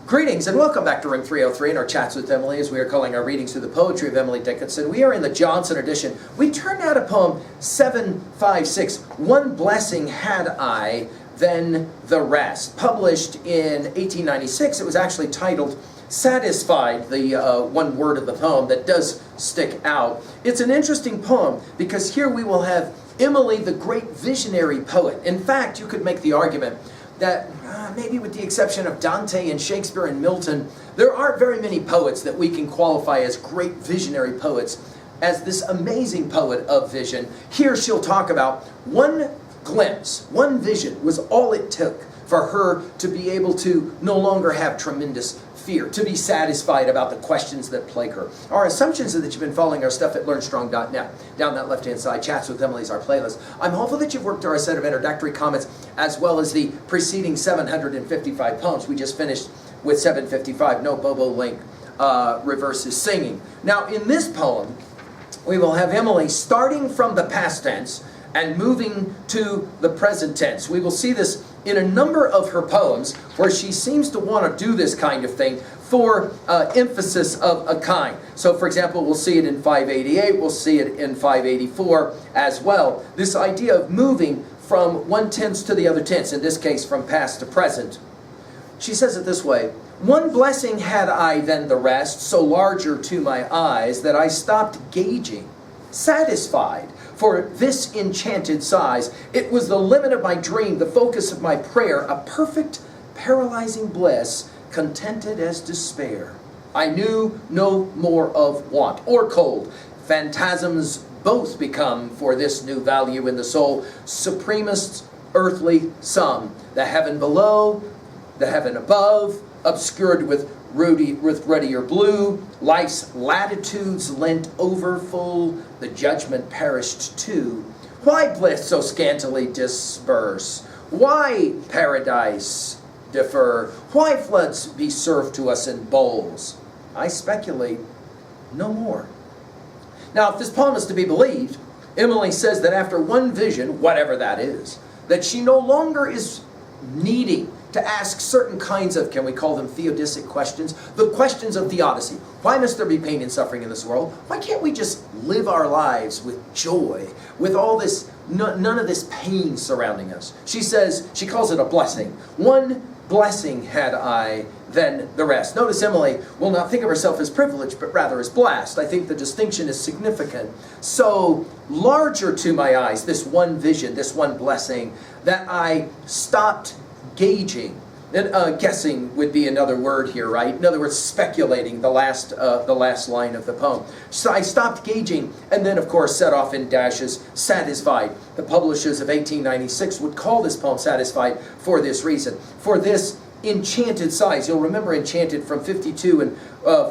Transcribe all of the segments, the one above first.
Greetings and welcome back to Room 303 and our chats with Emily, as we are calling our readings through the poetry of Emily Dickinson. We are in the Johnson edition. We turned out a poem 756, One Blessing Had I, Then the Rest. Published in 1896, it was actually titled Satisfied, the one word of the poem that does stick out. It's an interesting poem because here we will have Emily, the great visionary poet. In fact, you could make the argument that maybe with the exception of Dante and Shakespeare and Milton, there aren't very many poets that we can qualify as great visionary poets as this amazing poet of vision. Here she'll talk about one glimpse, one vision was all it took for her to be able to no longer have tremendous fear, to be satisfied about the questions that plague her. Our assumptions are that you've been following our stuff at LearnStrong.net. Down that left-hand side, Chats with Emily is our playlist. I'm hopeful that you've worked through our set of introductory comments as well as the preceding 755 poems. We just finished with 755, No Bobo Link Reverses Singing. Now, in this poem, we will have Emily starting from the past tense and moving to the present tense. We will see this in a number of her poems where she seems to want to do this kind of thing for emphasis of a kind. So, for example, we'll see it in 588, we'll see it in 584 as well. This idea of moving from one tense to the other tense, in this case from past to present. She says it this way: one blessing had I than the rest, so larger to my eyes that I stopped gauging, satisfied. For this enchanted size, it was the limit of my dream, the focus of my prayer, a perfect, paralyzing bliss, contented as despair. I knew no more of want or cold. Phantasms both become, for this new value in the soul, supremest earthly sum. The heaven below, the heaven above, obscured with ruddier blue, life's latitudes lent over full, the judgment perished too. Why bliss so scantily disperse? Why paradise defer? Why floods be served to us in bowls? I speculate no more. Now, if this poem is to be believed, Emily says that after one vision, whatever that is, that she no longer is needing to ask certain kinds of, can we call them theodicic questions? The questions of theodicy. Why must there be pain and suffering in this world? Why can't we just live our lives with joy, with all this, none of this pain surrounding us? She says, she calls it a blessing. One blessing had I, then the rest. Notice Emily will not think of herself as privileged, but rather as blessed. I think the distinction is significant. So larger to my eyes, this one vision, this one blessing, that I stopped gauging. And guessing would be another word here, right? In other words, speculating, the last line of the poem. So I stopped gauging, and then, of course, set off in dashes, satisfied. The publishers of 1896 would call this poem Satisfied for this reason. For this enchanted size. You'll remember enchanted from 52 and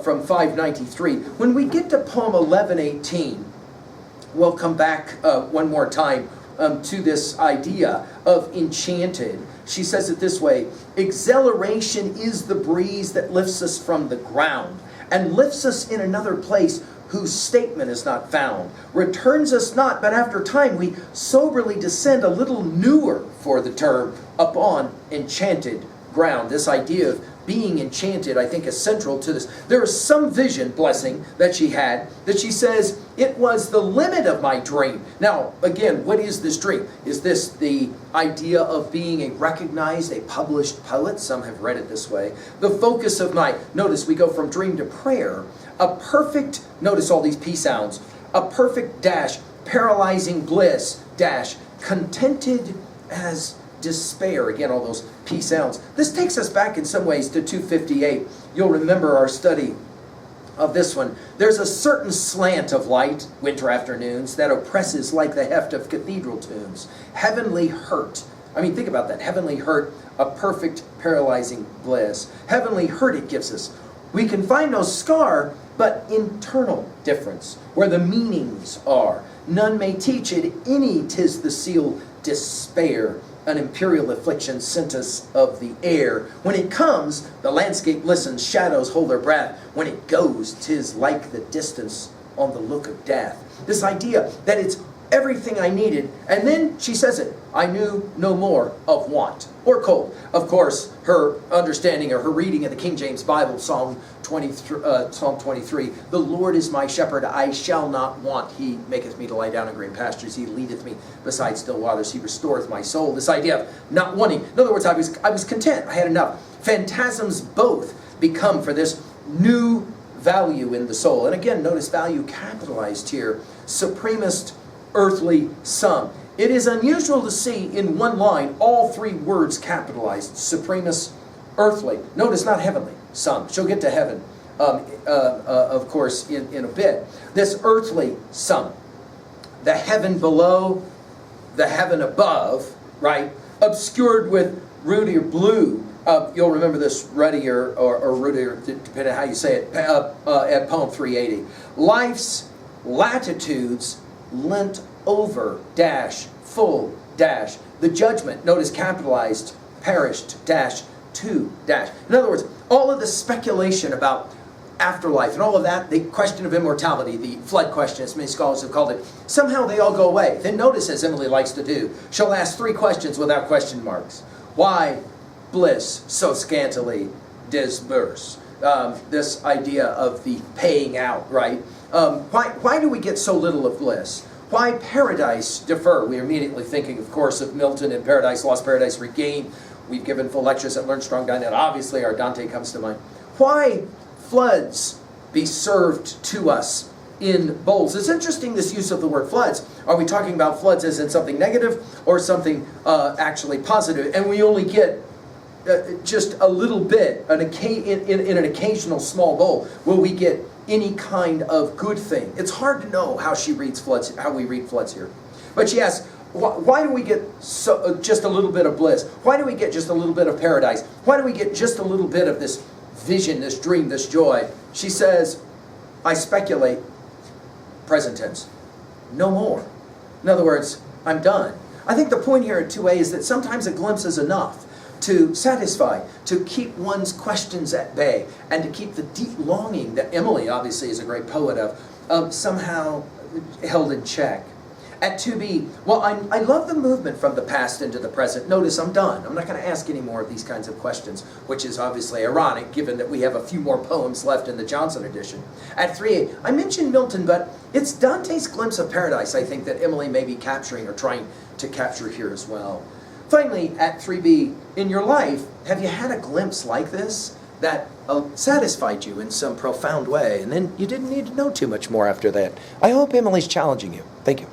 from 593. When we get to poem 1118, we'll come back one more time to this idea of enchanted. She says it this way: exhilaration is the breeze that lifts us from the ground and lifts us in another place whose statement is not found, returns us not, but after time we soberly descend a little newer, for the term, upon enchanted ground. This idea of being enchanted, I think, is central to this. There is some vision, blessing, that she had, that she says, it was the limit of my dream. Now, again, what is this dream? Is this the idea of being a recognized, a published poet? Some have read it this way. The focus of my, notice we go from dream to prayer, a perfect, notice all these P sounds, a perfect dash, paralyzing bliss, dash, contented as despair. Again, all those P sounds. This takes us back in some ways to 258. You'll remember our study of this one. There's a certain slant of light, winter afternoons, that oppresses like the heft of cathedral tunes. Heavenly hurt. I mean, think about that. Heavenly hurt, a perfect paralyzing bliss. Heavenly hurt it gives us. We can find no scar, but internal difference, where the meanings are. None may teach it any, 'tis the seal despair. An imperial affliction sent us of the air. When it comes, the landscape listens, shadows hold their breath. When it goes, 'tis like the distance on the look of death. This idea that it's everything I needed. And then she says it, I knew no more of want or cold. Of course, her understanding or her reading of the King James Bible, Psalm 23, the Lord is my shepherd, I shall not want. He maketh me to lie down in green pastures. He leadeth me beside still waters. He restoreth my soul. This idea of not wanting. In other words, I was content. I had enough. Phantasms both become for this new value in the soul. And again, notice value capitalized here. Supremest earthly sum. It is unusual to see in one line all three words capitalized. Supremest earthly. Notice not heavenly sum. She'll get to heaven, of course, in a bit. This earthly sum. The heaven below, the heaven above, right? Obscured with ruddy or blue. You'll remember this ruddier or ruddier, depending on how you say it, at poem 380. Life's latitudes lent over, dash, full, dash. The judgment, notice capitalized, perished, dash, to, dash. In other words, all of the speculation about afterlife and all of that, the question of immortality, the flood question, as many scholars have called it, somehow they all go away. Then notice, as Emily likes to do, she'll ask three questions without question marks. Why bliss so scantily disburse? This idea of the paying out, right? Why do we get so little of bliss? Why paradise defer? We're immediately thinking, of course, of Milton and Paradise Lost, Paradise Regained. We've given full lectures at Learn Strong Dine Out. Obviously, our Dante comes to mind. Why floods be served to us in bowls? It's interesting, this use of the word floods. Are we talking about floods as in something negative or something actually positive? And we only get just a little bit, in an occasional small bowl, will we get any kind of good thing. It's hard to know how she reads floods, how we read floods here. But she asks, why do we get just a little bit of bliss? Why do we get just a little bit of paradise? Why do we get just a little bit of this vision, this dream, this joy? She says, I speculate, present tense, no more. In other words, I'm done. I think the point here at 2a is that sometimes a glimpse is enough to satisfy, to keep one's questions at bay, and to keep the deep longing that Emily obviously is a great poet of, somehow held in check. At 2b, well, I love the movement from the past into the present. Notice I'm done. I'm not going to ask any more of these kinds of questions, which is obviously ironic given that we have a few more poems left in the Johnson edition. At 3a, I mentioned Milton, but it's Dante's glimpse of paradise, I think, that Emily may be capturing or trying to capture here as well. Finally, at 3b, in your life, have you had a glimpse like this that satisfied you in some profound way, and then you didn't need to know too much more after that? I hope Emily's challenging you. Thank you.